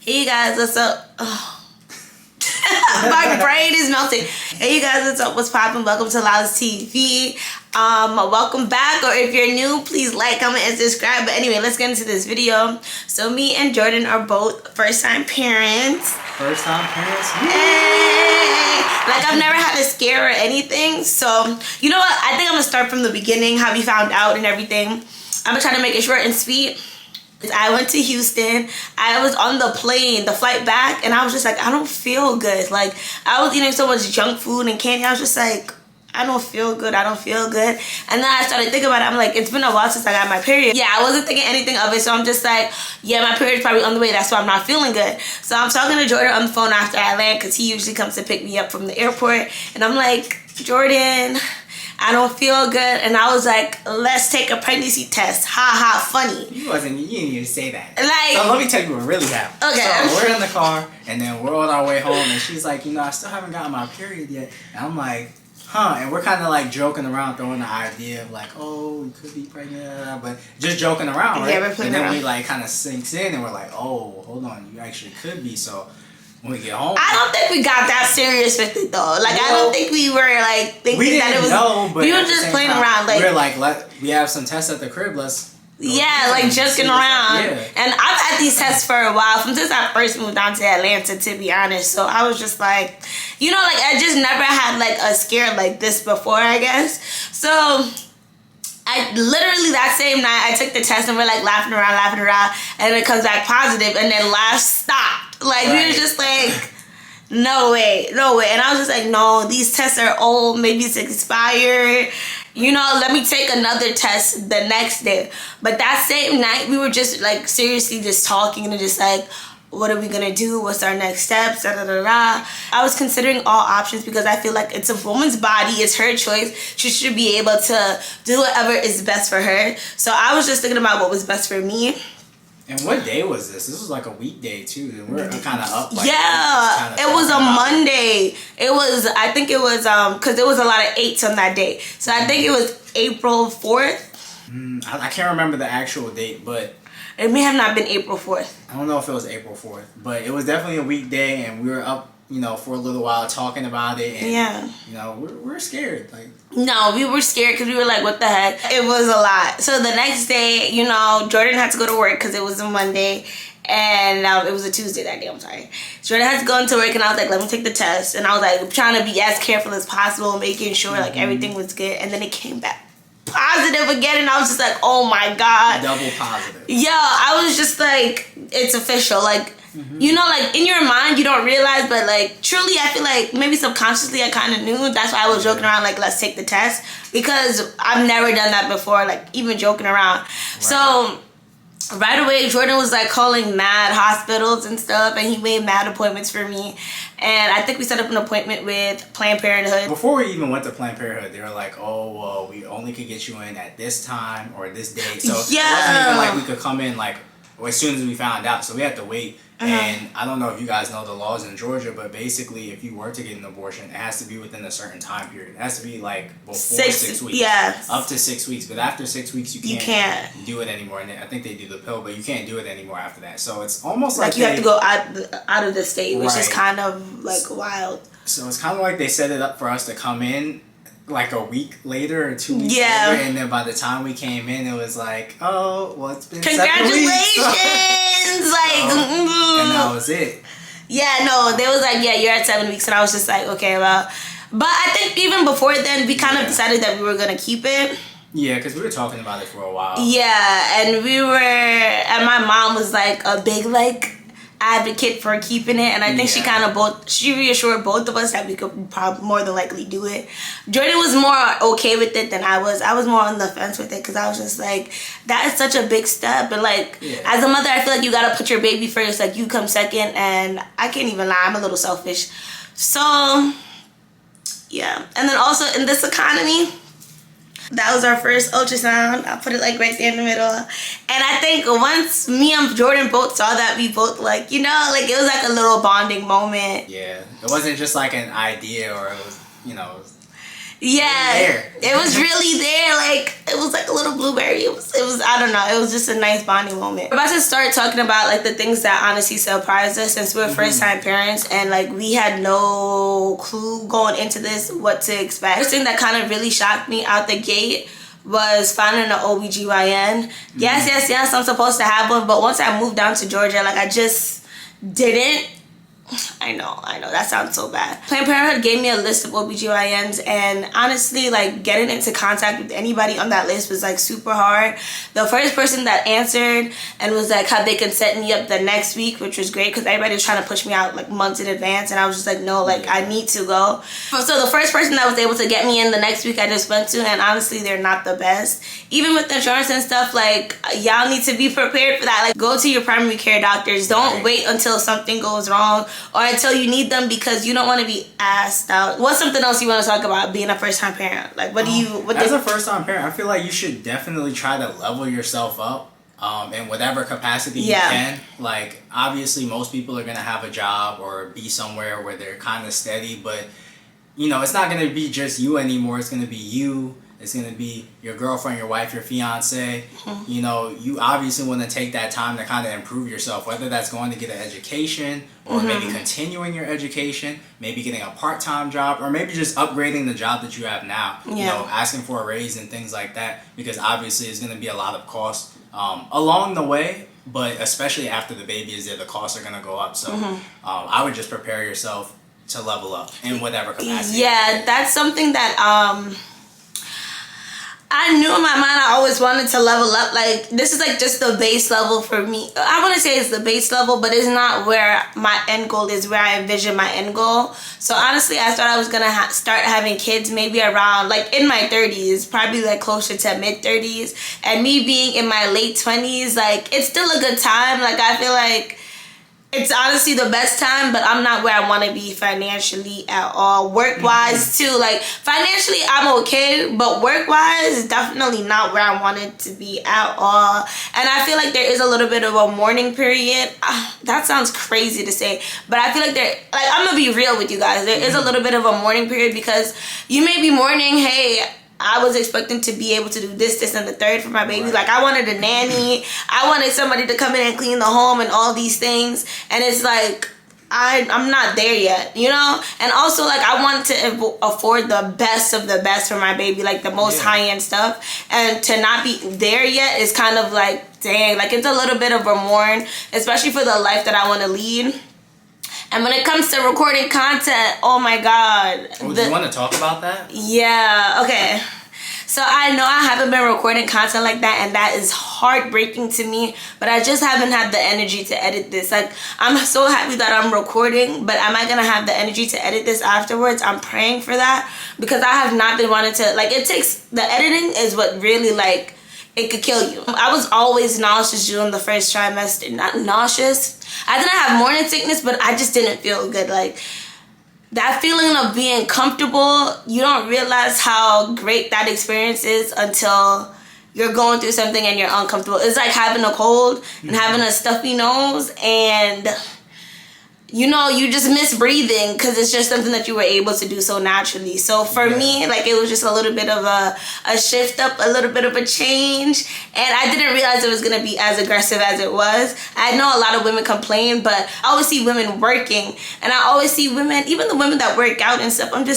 Hey you guys, what's up? Oh. My brain is melting. Hey you guys, what's up? What's poppin'? Welcome to Lala's TV. Welcome back, or if you're new, please like, comment, and subscribe. But anyway, let's get into this video. So me and Jordan are both first-time parents. First-time parents? Hey! Like, I've never had a scare or anything. So, you know what? I think I'm gonna start from the beginning, how we found out and everything. I'm gonna try to make it short and sweet. I went to Houston. I was on the plane, the flight back, and I was just like, I don't feel good. Like, I was eating so much junk food and candy. I was just like, I don't feel good. I don't feel good. And then I started thinking about it. I'm like, it's been a while since I got my period. Yeah, I wasn't thinking anything of it. So I'm just like, yeah, my period's probably on the way. That's why I'm not feeling good. So I'm talking to Jordan on the phone after I land because he usually comes to pick me up from the airport. And I'm like, Jordan, I don't feel good. And I was like, let's take a pregnancy test. Ha ha, funny. You didn't even say that. Like, so let me tell you what really happened. Okay. So we're in the car, and then we're on our way home, and she's like, you know, I still haven't gotten my period yet. And I'm like, huh. And we're kind of like joking around, throwing the idea of like, oh, we could be pregnant, but just joking around, right? Yeah, we're playing and then around. we like kind of sinks in, and we're like, oh, hold on, you actually could be. So when we get home, I don't think we got that serious with it though. Like, I don't think we were like thinking that it was. Know, but we were just playing around. Like, we were like, we have some tests at the crib. Let's. Yeah, like joking around. Yeah. And I've had these tests for a while, from since I first moved down to Atlanta, to be honest. So I was just like, you know, like I just never had like a scare like this before, I guess. So I literally that same night I took the test and we're like laughing around, and it comes back positive, and then laugh stopped. Like, we were just like, no way. And I was just like, no, these tests are old, maybe it's expired. You know, let me take another test the next day. But that same night, we were just like seriously just talking and just like, what are we gonna do? What's our next steps? Da, da, da, da. I was considering all options because I feel like it's a woman's body, it's her choice. She should be able to do whatever is best for her. So I was just thinking about what was best for me. And what day was this? This was like a weekday too, and we're kind of up. Like, yeah, it was a Monday. It was, I think it was, because there was a lot of 8s on that day. So I think it was April 4th. I can't remember the actual date, but it may have not been April 4th. I don't know if it was April 4th, but it was definitely a weekday, and we were up, you know, for a little while talking about it. And, yeah. You know, we're scared. Like, no, we were scared because we were like, what the heck? It was a lot. So the next day, you know, Jordan had to go to work because it was a Monday. And it was a Tuesday that day, I'm sorry. Jordan had to go into work, and I was like, let me take the test. And I was like trying to be as careful as possible, making sure like everything was good. And then it came back positive again, and I was just like, oh my God. Double positive. Yeah, I was just like, it's official. Like, you know, like in your mind you don't realize, but like truly I feel like maybe subconsciously I kind of knew. That's why I was joking around like, let's take the test, because I've never done that before, like even joking around. Right. So right away Jordan was like calling mad hospitals and stuff, and he made mad appointments for me. And I think we set up an appointment with Planned Parenthood. Before we even went to Planned Parenthood, they were like, oh, well, we only could get you in at this time or this day. So yeah. It wasn't even like we could come in like as soon as we found out. So we had to wait. And I don't know if you guys know the laws in Georgia, but basically if you were to get an abortion, it has to be within a certain time period. It has to be like before 6 weeks. Yeah. Up to 6 weeks. But after 6 weeks, you can't do it anymore. And I think they do the pill, but you can't do it anymore after that. So it's almost like you have to go out of the state, which is kind of like wild. So it's kind of like they set it up for us to come in like a week later or 2 weeks later, and then by the time we came in, it was like, oh, well, it's been 7 weeks. Like, and that was it. Yeah, no, they was like, yeah, you're at 7 weeks, and I was just like, okay, well, but I think even before then, we kind of decided that we were gonna keep it. Yeah, because we were talking about it for a while. Yeah, and and my mom was like a big like advocate for keeping it, and I think she reassured both of us that we could probably more than likely do it. Jordan was more okay with it than I was. I was more on the fence with it because I was just like, that is such a big step, and like as a mother I feel like you gotta put your baby first, like you come second, and I can't even lie, I'm a little selfish. So yeah, and then also in this economy, that was our first ultrasound. I'll put it like right there in the middle. And I think once me and Jordan both saw that, we both like, you know, like it was like a little bonding moment. Yeah. It wasn't just like an idea or it was, you know. Yeah, it was really there. Like, it was like a little blueberry. It was. I don't know. It was just a nice bonding moment. We're about to start talking about like the things that honestly surprised us since we're first time parents and like we had no clue going into this what to expect. First thing that kind of really shocked me out the gate was finding an OBGYN. Yes, I'm supposed to have one, but once I moved down to Georgia, like I just didn't. I know, that sounds so bad. Planned Parenthood gave me a list of OBGYNs, and honestly, like, getting into contact with anybody on that list was, like, super hard. The first person that answered and was like how they could set me up the next week, which was great, because everybody was trying to push me out, like, months in advance, and I was just like, no, like, I need to go. So the first person that was able to get me in the next week, I just went to, and honestly, they're not the best. Even with insurance and stuff, like, y'all need to be prepared for that. Like, go to your primary care doctors. Don't wait until something goes wrong or until you need them, because you don't want to be asked out. What's something else you want to talk about being a first-time parent? Like, as a first-time parent, I feel like you should definitely try to level yourself up in whatever capacity you can. Like, obviously, most people are going to have a job or be somewhere where they're kind of steady, but, you know, it's not going to be just you anymore. It's going to be you. It's going to be your girlfriend, your wife, your fiance. You know, you obviously want to take that time to kind of improve yourself, whether that's going to get an education or maybe continuing your education, maybe getting a part-time job, or maybe just upgrading the job that you have now. You know, asking for a raise and things like that, because obviously it's going to be a lot of costs along the way, but especially after the baby is there, the costs are going to go up. So I would just prepare yourself to level up in whatever capacity. Yeah, that's something that I knew in my mind I always wanted to level up. Like, this is like just the base level for me. I want to say it's the base level, but it's not where my end goal is, where I envision my end goal. So honestly, I thought I was going to start having kids maybe around, like, in my 30s, probably like closer to mid-30s. And me being in my late 20s, like, it's still a good time. Like, I feel like it's honestly the best time, but I'm not where I want to be financially at all. Work-wise, too. Like, financially, I'm okay, but work-wise, it's definitely not where I wanted to be at all. And I feel like there is a little bit of a mourning period. That sounds crazy to say, but I feel like I'm going to be real with you guys. There is a little bit of a mourning period, because you may be mourning, hey, I was expecting to be able to do this, and the third for my baby. Right. Like, I wanted a nanny. I wanted somebody to come in and clean the home and all these things. And it's like, I'm not there yet, you know? And also, like, I wanted to afford the best of the best for my baby, like the most high-end stuff. And to not be there yet is kind of like, dang, like, it's a little bit of a mourn, especially for the life that I want to lead. And when it comes to recording content, oh my God. Do you want to talk about that? Yeah, okay. So I know I haven't been recording content like that, and that is heartbreaking to me, but I just haven't had the energy to edit this. Like, I'm so happy that I'm recording, but am I going to have the energy to edit this afterwards? I'm praying for that, because I have not been wanting to, like, the editing is what really, like, it could kill you. I was always nauseous during the first trimester. Not nauseous. I didn't have morning sickness, but I just didn't feel good. Like, that feeling of being comfortable, you don't realize how great that experience is until you're going through something and you're uncomfortable. It's like having a cold and having a stuffy nose, and you know, you just miss breathing because it's just something that you were able to do so naturally. So for me, like, it was just a little bit of a shift up, a little bit of a change. And I didn't realize it was going to be as aggressive as it was. I know a lot of women complain, but I always see women working. And I always see women, even the women that work out and stuff, I was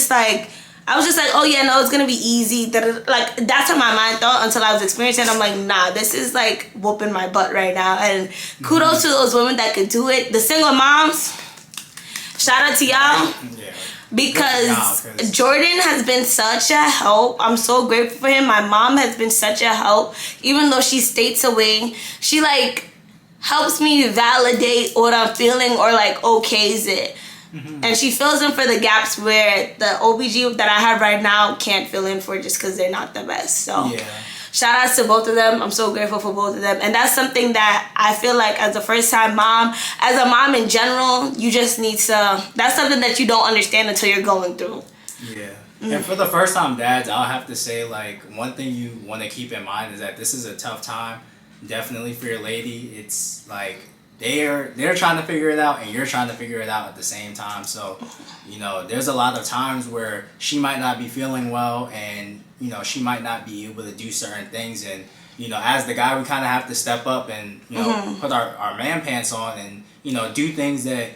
just like, oh yeah, no, it's going to be easy. Like, that's how my mind thought until I was experiencing it. I'm like, nah, this is like whooping my butt right now. And kudos to those women that could do it. The single moms, shout out to y'all. Yeah. Because Jordan has been such a help. I'm so grateful for him. My mom has been such a help. Even though she's states away, she, like, helps me validate what I'm feeling, or, like, okays it. And she fills in for the gaps where the OBG that I have right now can't fill in for, just because they're not the best. So shout outs to both of them. I'm so grateful for both of them. And that's something that I feel like as a first time mom, as a mom in general, you just need to, that's something that you don't understand until you're going through. Yeah. And for the first time dads, I'll have to say, like, one thing you want to keep in mind is that this is a tough time, definitely for your lady. It's like, they're trying to figure it out, and you're trying to figure it out at the same time. So, there's a lot of times where she might not be feeling well, and she might not be able to do certain things, and as the guy, we kind of have to step up and put our man pants on, and do things that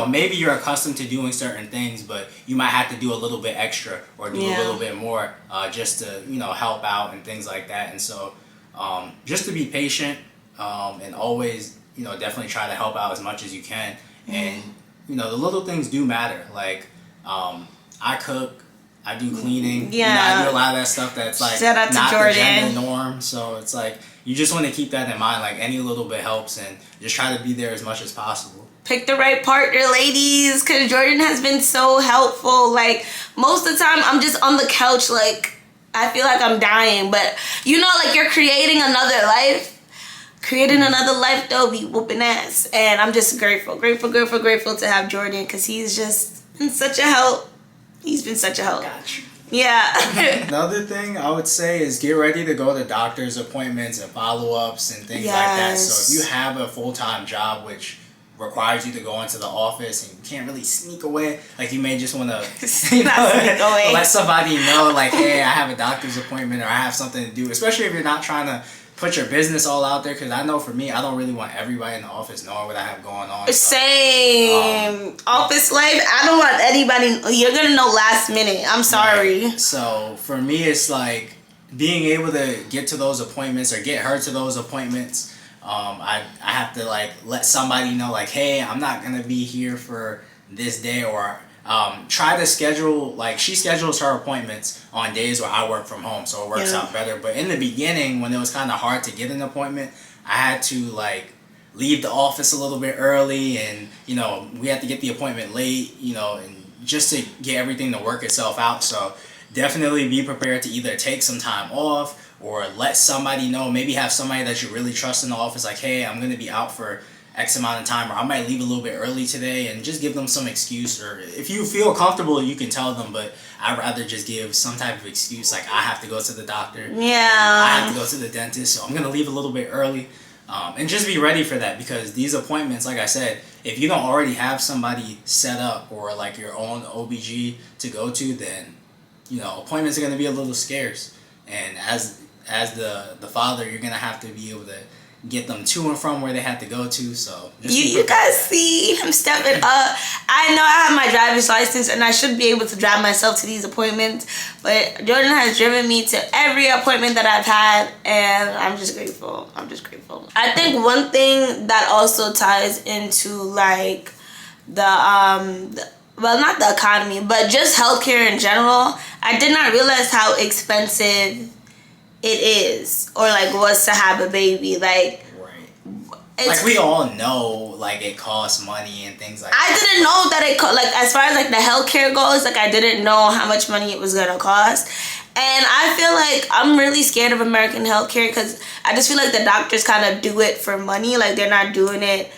maybe you're accustomed to doing certain things, but you might have to do a little bit extra or do a little bit more just to help out and things like that. And so just to be patient and always definitely try to help out as much as you can. And the little things do matter. Like I cook, I do cleaning. I do a lot of that stuff that's like Shout out to not Jordan. the gender norm. So it's like you just want to keep that in mind. Like any little bit helps, and just try to be there as much as possible. Pick the right partner, ladies, because Jordan has been so helpful. Like, most of the time, I'm just on the couch, like, I feel like I'm dying. But, like, you're creating another life. Creating another life, though, be whooping ass. And I'm just grateful to have Jordan, because he's just been such a help. He's been such a help. Gotcha. Yeah. Another thing I would say is get ready to go to doctor's appointments and follow-ups and things like that. So if you have a full-time job, which requires you to go into the office and you can't really sneak away, like you may just want to let somebody know, like, hey, I have a doctor's appointment or I have something to do, especially if you're not trying to put your business all out there, because I know for me, I don't really want everybody in the office knowing what I have going on. Same. Office life, I don't want anybody, you're gonna know last minute. I'm sorry. Right. So for me, it's like being able to get to those appointments or get her to those appointments. I have to like let somebody know, like, hey, I'm not gonna be here for this day, or try to schedule, like, she schedules her appointments on days where I work from home, so it works out better. But in the beginning, when it was kind of hard to get an appointment, I had to like leave the office a little bit early, and we had to get the appointment late, and just to get everything to work itself out. So definitely be prepared to either take some time off or let somebody know, maybe have somebody that you really trust in the office, like, hey, I'm going to be out for X amount of time, or I might leave a little bit early today, and just give them some excuse. Or if you feel comfortable, you can tell them, but I'd rather just give some type of excuse, like I have to go to the doctor, I have to go to the dentist, so I'm going to leave a little bit early. And just be ready for that, because these appointments, like I said, if you don't already have somebody set up or like your own OBG to go to, then appointments are going to be a little scarce. And as the father, you're going to have to be able to get them to and from where they have to go to. So you guys see, I'm stepping up. I know I have my driver's license and I should be able to drive myself to these appointments, but Jordan has driven me to every appointment that I've had, and I'm just grateful. I think one thing that also ties into like well, not the economy, but just healthcare in general, I did not realize how expensive it is, or like was to have a baby. Like, like we all know, like it costs money and things like I didn't know that it like, as far as like the healthcare goes, like I didn't know how much money it was gonna cost. And I feel like I'm really scared of American healthcare, because I just feel like the doctors kind of do it for money. Like they're not doing it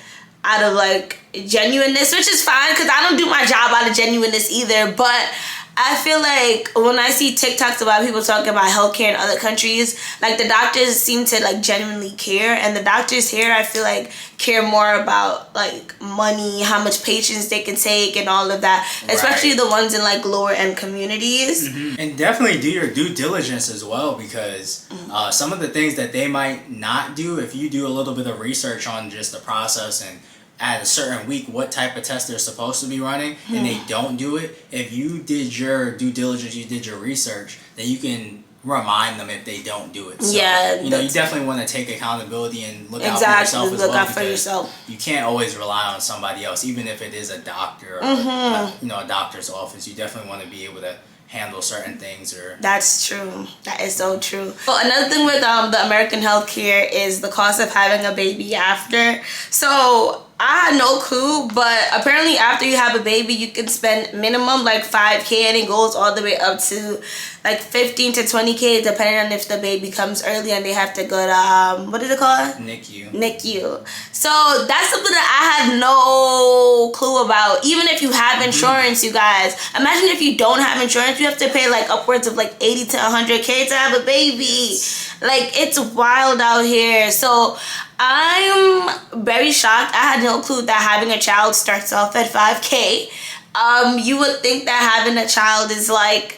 out of like genuineness, which is fine, because I don't do my job out of genuineness either. But I feel like when I see TikToks about people talking about healthcare in other countries, like the doctors seem to like genuinely care, and the doctors here, I feel like, care more about like money, how much patients they can take, and all of that, especially the ones in like lower end communities. And definitely do your due diligence as well, because some of the things that they might not do, if you do a little bit of research on just the process and at a certain week what type of test they're supposed to be running, and they don't do it, if you did your due diligence, you did your research, then you can remind them if they don't do it. So, you definitely want to take accountability and look out for yourself as well, because you can't always rely on somebody else, even if it is a doctor or a doctor's office. You definitely want to be able to handle certain things. Or that's true. That is so true. Well, another thing with the American healthcare is the cost of having a baby after. So I had no clue, but apparently after you have a baby, you can spend minimum like $5,000, and it goes all the way up to like $15,000 to $20,000, depending on if the baby comes early and they have to go to what is it called? NICU. NICU. So that's something that I had no no clue about. Even if you have insurance, you guys, imagine if you don't have insurance, you have to pay like upwards of like 80 to 100K to have a baby. Like, it's wild out here. So I'm very shocked. I had no clue that having a child starts off at 5K. You would think that having a child is like,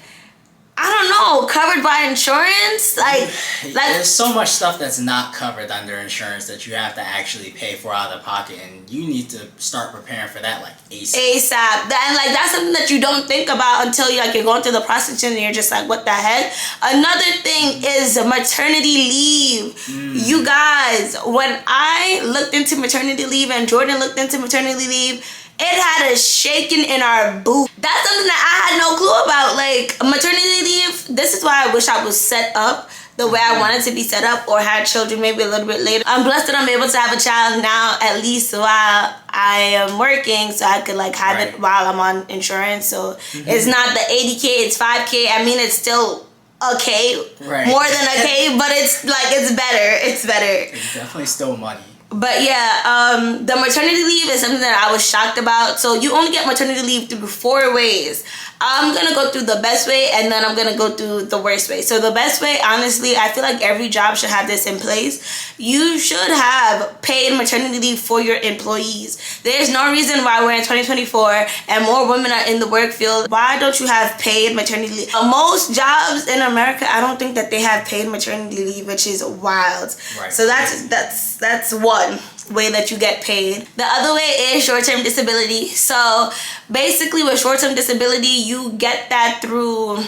I don't know, covered by insurance? Like there's so much stuff that's not covered under insurance that you have to actually pay for out of pocket, and you need to start preparing for that like ASAP. And like, that's something that you don't think about until you're going through the process and you're just like, what the heck? Another thing is maternity leave. You guys, when I looked into maternity leave and Jordan looked into maternity leave, it had us shaking in our boot. That's something that I had no clue about. Like, maternity leave, this is why I wish I was set up the way I wanted to be set up, or had children maybe a little bit later. I'm blessed that I'm able to have a child now, at least while I am working, so I could like have it while I'm on insurance. So it's not the 80K, it's 5K. I mean, it's still okay, more than okay, but it's like, it's better. It's better. It's definitely still money. But yeah, the maternity leave is something that I was shocked about. So you only get maternity leave through 4 ways. I'm going to go through the best way, and then I'm going to go through the worst way. So the best way, honestly, I feel like every job should have this in place. You should have paid maternity leave for your employees. There's no reason why we're in 2024 and more women are in the work field. Why don't you have paid maternity leave? Most jobs in America, I don't think that they have paid maternity leave, which is wild. So that's one way that you get paid. The other way is short-term disability. So basically with short-term disability, you get that through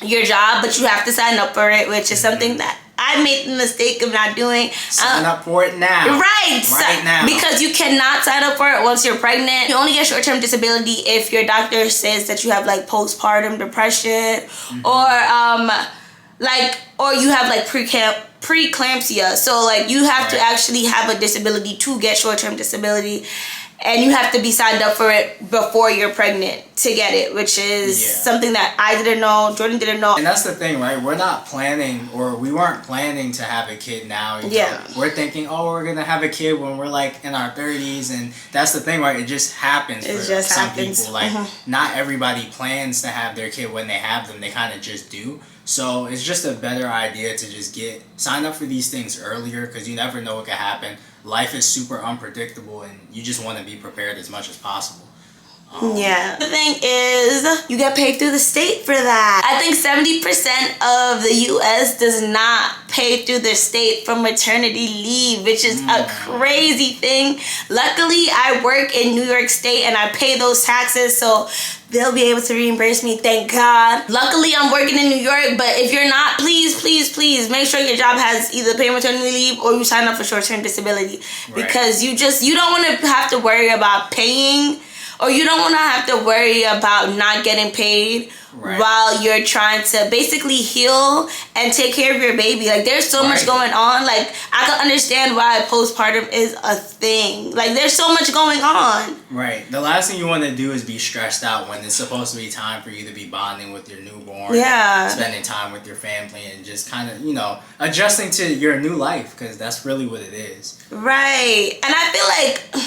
your job, but you have to sign up for it, which is something that I made the mistake of not doing. Sign up for it now. Right now. Because you cannot sign up for it once you're pregnant. You only get short-term disability if your doctor says that you have like postpartum depression, or you have like preeclampsia. So like, you have to actually have a disability to get short-term disability, and you have to be signed up for it before you're pregnant to get it, which is something that I didn't know, Jordan didn't know. And that's the thing, right? We're not planning, or we weren't planning to have a kid now. You know? We're thinking, we're gonna have a kid when we're like in our 30s, and that's the thing, right? It just happens for some people. Like, not everybody plans to have their kid when they have them. They kind of just do. So it's just a better idea to just sign up for these things earlier, because you never know what could happen. Life is super unpredictable, and you just want to be prepared as much as possible. The thing is, you get paid through the state for that. I think 70% of the U.S. does not pay through the state for maternity leave, which is a crazy thing. Luckily, I work in New York State and I pay those taxes, so they'll be able to reimburse me, thank God. Luckily, I'm working in New York, but if you're not, please, please, please make sure your job has either paid maternity leave or you sign up for short-term disability. Because you don't want to have to worry about paying, or you don't want to have to worry about not getting paid while you're trying to basically heal and take care of your baby. Like, there's so much going on. Like, I can understand why postpartum is a thing. Like, there's so much going on. Right. The last thing you want to do is be stressed out when it's supposed to be time for you to be bonding with your newborn. Spending time with your family and just kind of, adjusting to your new life, because that's really what it is. Right. And I feel like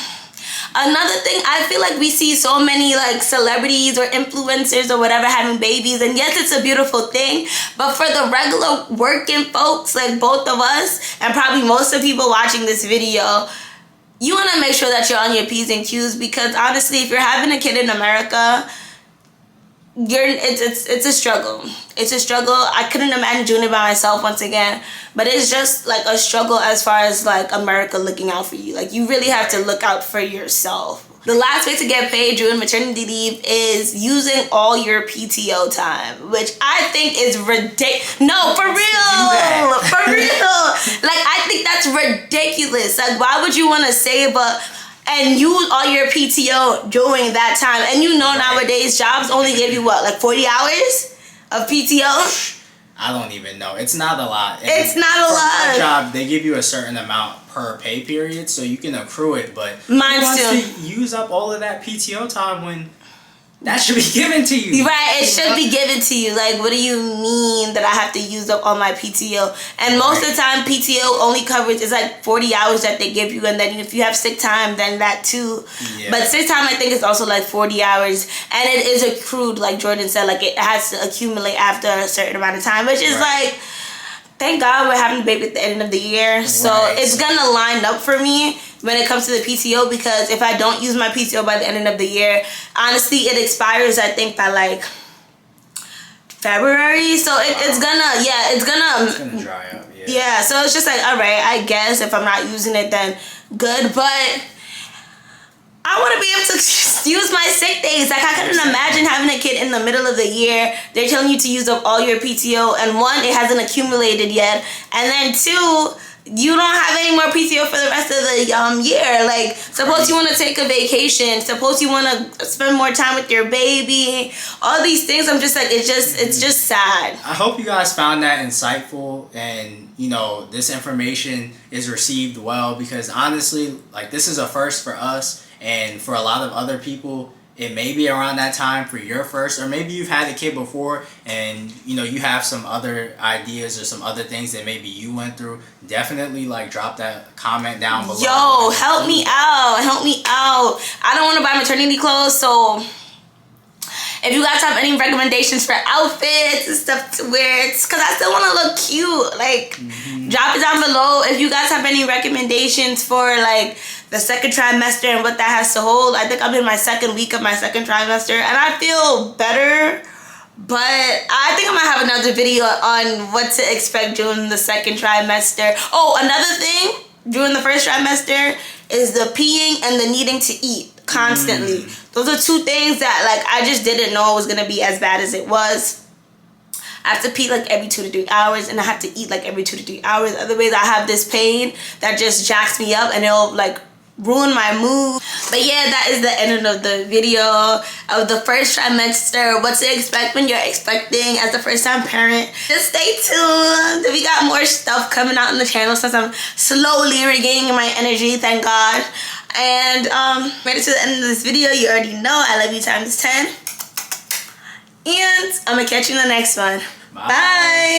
another thing, I feel like we see so many like celebrities or influencers or whatever having babies, and yes, it's a beautiful thing, but for the regular working folks like both of us, and probably most of the people watching this video, you want to make sure that you're on your P's and Q's, because honestly, if you're having a kid in America, it's a struggle. It's a struggle. I couldn't imagine doing it by myself once again, but it's just like a struggle as far as like America looking out for you. Like, you really have to look out for yourself. The last way to get paid during maternity leave is using all your PTO time, which I think is ridiculous. No, for real. For real. Like, I think that's ridiculous. Like, why would you want to save up and use all your PTO during that time? And nowadays jobs only give you what, like 40 hours of PTO? I don't even know. It's not a lot. And it's not a lot. For job, they give you a certain amount per pay period, so you can accrue it, but mine's who wants to use up all of that PTO time when That should be given to you. Right, it should be given to you. Like, what do you mean that I have to use up all my PTO? And most of the time, PTO only covers, it's like 40 hours that they give you. And then if you have sick time, then that too. Yeah. But sick time, I think, is also like 40 hours. And it is accrued, like Jordan said. Like, it has to accumulate after a certain amount of time. Which is like, thank God we're having a baby at the end of the year. So it's going to line up for me when it comes to the PTO, because if I don't use my PTO by the end of the year, honestly, it expires, I think, by like February. So it's gonna dry up. Yeah, so it's just like, all right, I guess if I'm not using it, then good. But I want to be able to use my sick days. Like, I couldn't imagine having a kid in the middle of the year. They're telling you to use up all your PTO, and one, it hasn't accumulated yet, and then two, you don't have any more PTO for the rest of the year. Like, suppose you want to take a vacation, suppose you want to spend more time with your baby, all these things. I'm just like, it's just sad. I hope you guys found that insightful, and this information is received well, because honestly, like, this is a first for us, and for a lot of other people, it may be around that time for your first, or maybe you've had a kid before and you have some other ideas or some other things that maybe you went through. Definitely drop that comment down below. Yo, help me out. I don't want to buy maternity clothes, so if you guys have any recommendations for outfits and stuff to wear, it's because I still want to look cute. Drop it down below if you guys have any recommendations for the second trimester and what that has to hold. I think I'm in my second week of my second trimester, and I feel better, but I think I might have another video on what to expect during the second trimester. Oh, another thing during the first trimester is the peeing and the needing to eat constantly. Those are two things that I just didn't know it was gonna be as bad as it was. I have to pee every 2 to 3 hours, and I have to eat every 2 to 3 hours. Otherwise, I have this pain that just jacks me up, and it'll ruin my mood. But yeah, that is the end of the video of the first trimester. What to expect when you're expecting as a first-time parent. Just stay tuned. We got more stuff coming out on the channel since I'm slowly regaining my energy, thank God. And made it to the end of this video. You already know I love you times 10. And I'm gonna catch you in the next one. Bye. Bye.